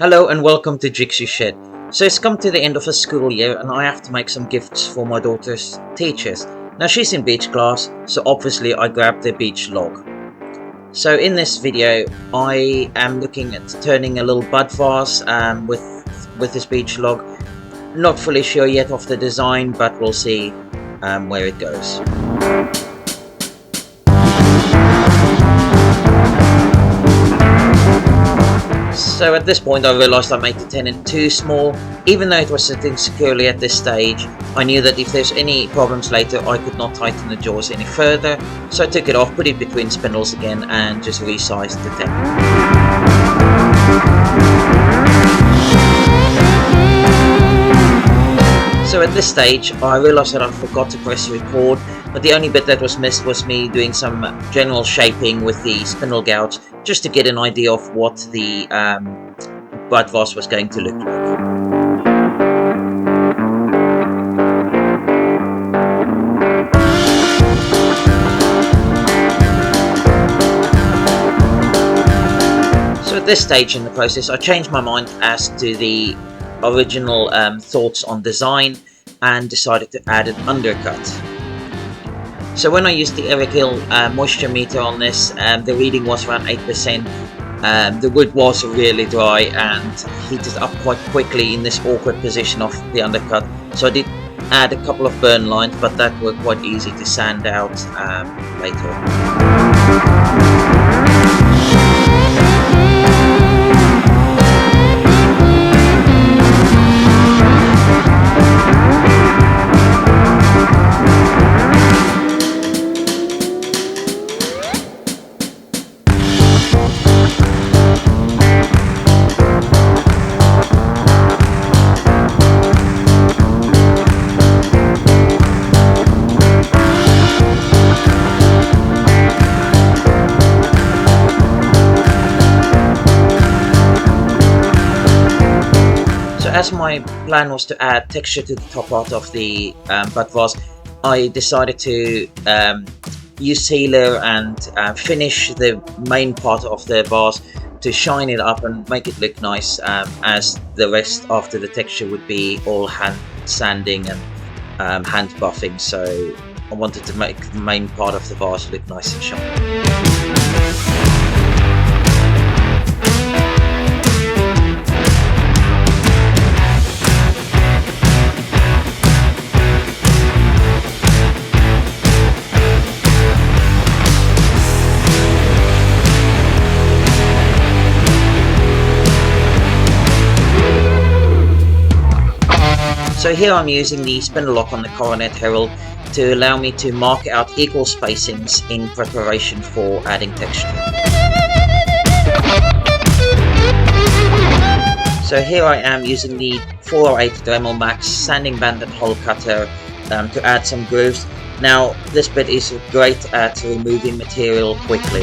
Hello and welcome to Jigsaw Shed. So it's come to the end of the school year and I have to make some gifts for my daughter's teachers. Now she's in Beech Class, so obviously I grabbed the beech log. So in this video I am looking at turning a little bud vase with this beech log. Not fully sure yet of the design, but we'll see where it goes. So at this point I realised I made the tenon too small. Even though it was sitting securely at this stage, I knew that if there's any problems later I could not tighten the jaws any further, so I took it off, put it between spindles again and just resized the tenon. So at this stage I realised that I forgot to press record, but the only bit that was missed was me doing some general shaping with the spindle gouge, just to get an idea of what the bud vase was going to look like. So at this stage in the process I changed my mind as to the original thoughts on design and decided to add an undercut. So when I used the Eric Hill moisture meter on this, the reading was around 8%. The wood was really dry and heated up quite quickly in this awkward position of the undercut, so I did add a couple of burn lines, but that were quite easy to sand out later on. As my plan was to add texture to the top part of the bud vase, I decided to use sealer and finish the main part of the vase to shine it up and make it look nice, as the rest after the texture would be all hand sanding and hand buffing, so I wanted to make the main part of the vase look nice and shiny. So here I'm using the spindle lock on the coronet herald to allow me to mark out equal spacings in preparation for adding texture. So here I am using the 408 Dremel Max sanding band and hole cutter to add some grooves. Now this bit is great at removing material quickly.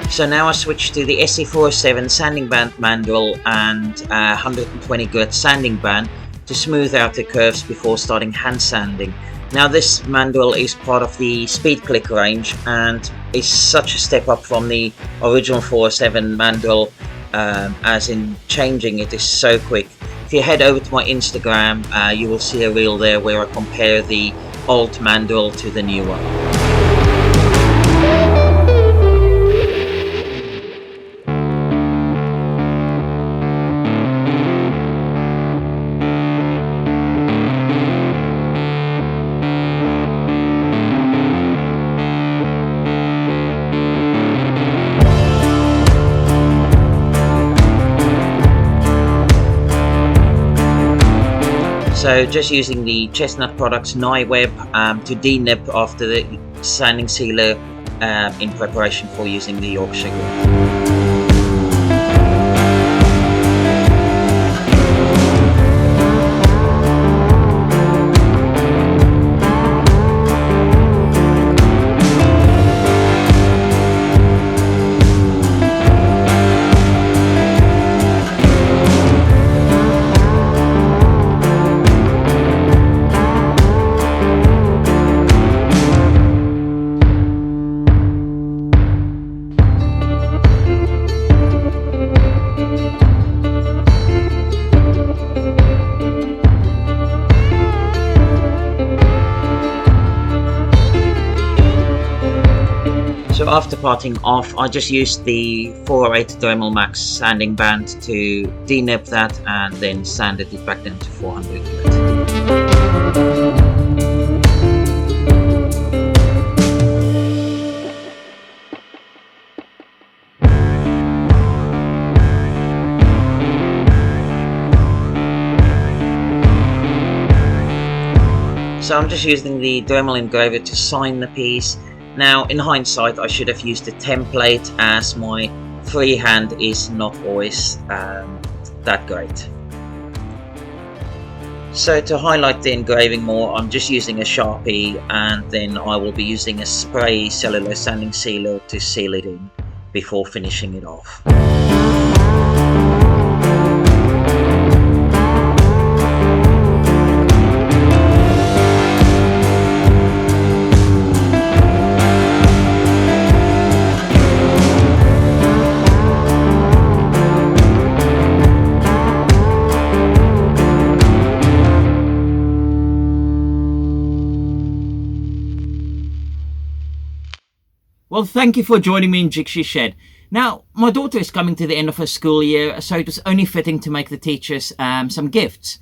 So now I switch to the SE407 sanding band mandrel and 120 grit sanding band to smooth out the curves before starting hand sanding. Now this mandrel is part of the Speed Click range and is such a step up from the original 407 mandrel, as in changing it is so quick. If you head over to my Instagram, you will see a reel there where I compare the old mandrel to the new one. So just using the Chestnut Products Nye Web to denib after the sanding sealer in preparation for using the Yorkshire glue. So after parting off, I just used the 408 Dremel Max sanding band to denib that and then sanded it back down to 400 grit. So I'm just using the Dremel engraver to sign the piece. Now, in hindsight, I should have used a template, as my freehand is not always that great. So to highlight the engraving more, I'm just using a Sharpie, and then I will be using a spray cellulose sanding sealer to seal it in before finishing it off. Well, thank you for joining me in Jigsaw Shed. Now, my daughter is coming to the end of her school year, so it was only fitting to make the teachers some gifts.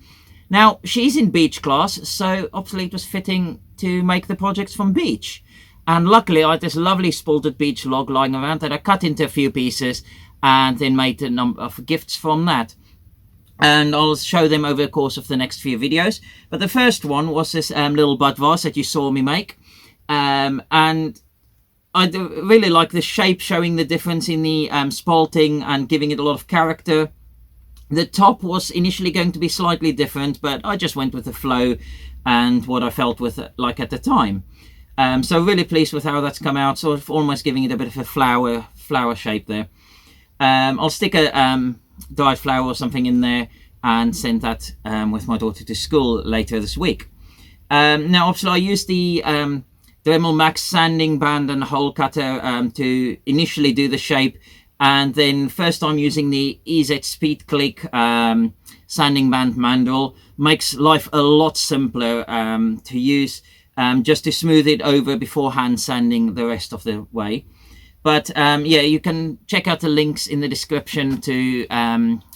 Now, she's in Beech Class, so obviously it was fitting to make the projects from Beech. And luckily, I had this lovely Spalted Beech log lying around that I cut into a few pieces and then made a number of gifts from that. And I'll show them over the course of the next few videos. But the first one was this little bud vase that you saw me make. And I really like the shape, showing the difference in the spalting and giving it a lot of character. The top was initially going to be slightly different, but I just went with the flow and what I felt with it like at the time. So really pleased with how that's come out, sort of almost giving it a bit of a flower shape there. I'll stick a dried flower or something in there and send that with my daughter to school later this week. Now, obviously, I used the Dremel Max sanding band and hole cutter to initially do the shape, and then first time using the EZ Speed Click sanding band mandrel makes life a lot simpler to use, just to smooth it over before hand sanding the rest of the way. But yeah, you can check out the links in the description to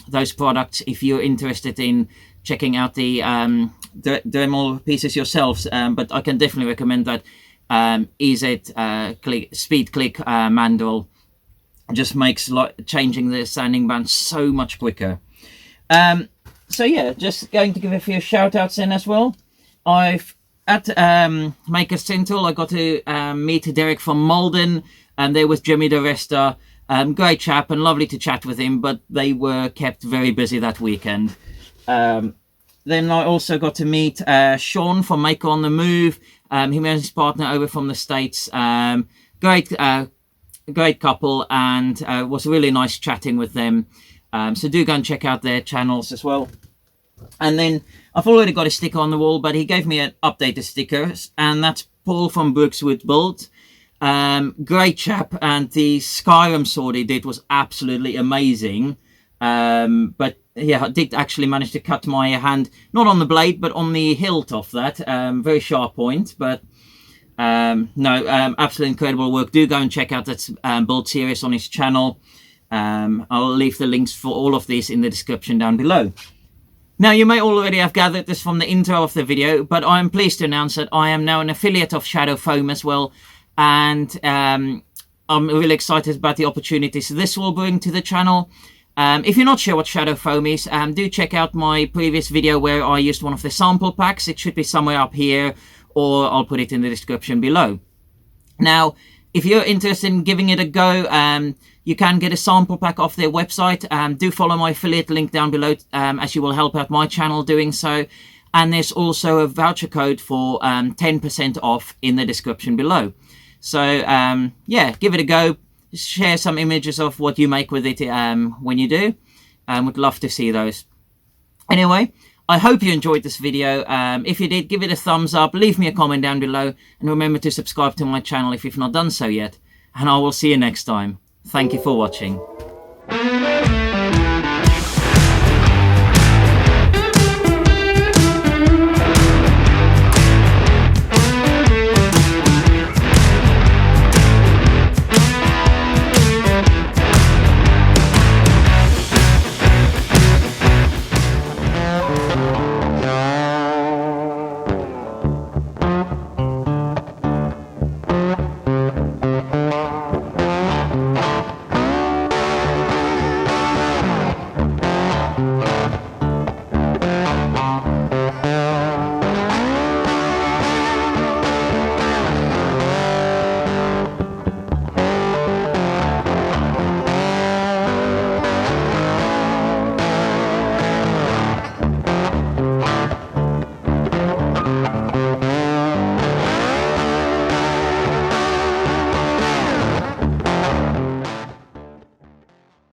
those products if you're interested in checking out the Dremel pieces yourselves, but I can definitely recommend that EZ Speed Click mandrel. Just makes changing the sanding band so much quicker. So yeah, just going to give a few shout outs in as well. I've at Maker Central, I got to meet Derek from Malden, and there was Jimmy the Resta. Great chap and lovely to chat with him, but they were kept very busy that weekend. Then I also got to meet Sean from Maker on the Move. Him and his partner over from the States. Great couple, and was really nice chatting with them. So do go and check out their channels as well. And then I've already got a sticker on the wall, but he gave me an updated sticker, and that's Paul from Brookswood Build. Great chap, and the Skyrim sword he did was absolutely amazing. But yeah, I did actually manage to cut my hand, not on the blade, but on the hilt of that. Very sharp point, but absolutely incredible work. Do go and check out that build series on his channel. I'll leave the links for all of these in the description down below. Now, you may already have gathered this from the intro of the video, but I'm pleased to announce that I am now an affiliate of Shadowfoam as well, and I'm really excited about the opportunities this will bring to the channel. If you're not sure what Shadowfoam is, do check out my previous video where I used one of the sample packs. It should be somewhere up here, or I'll put it in the description below. Now, if you're interested in giving it a go, you can get a sample pack off their website. Do follow my affiliate link down below, as you will help out my channel doing so. And there's also a voucher code for 10% off in the description below. So, yeah, give it a go. Share some images of what you make with it when you do. Would love to see those. Anyway, I hope you enjoyed this video. If you did, give it a thumbs up, leave me a comment down below, and remember to subscribe to my channel if you've not done so yet. And I will see you next time. Thank you for watching.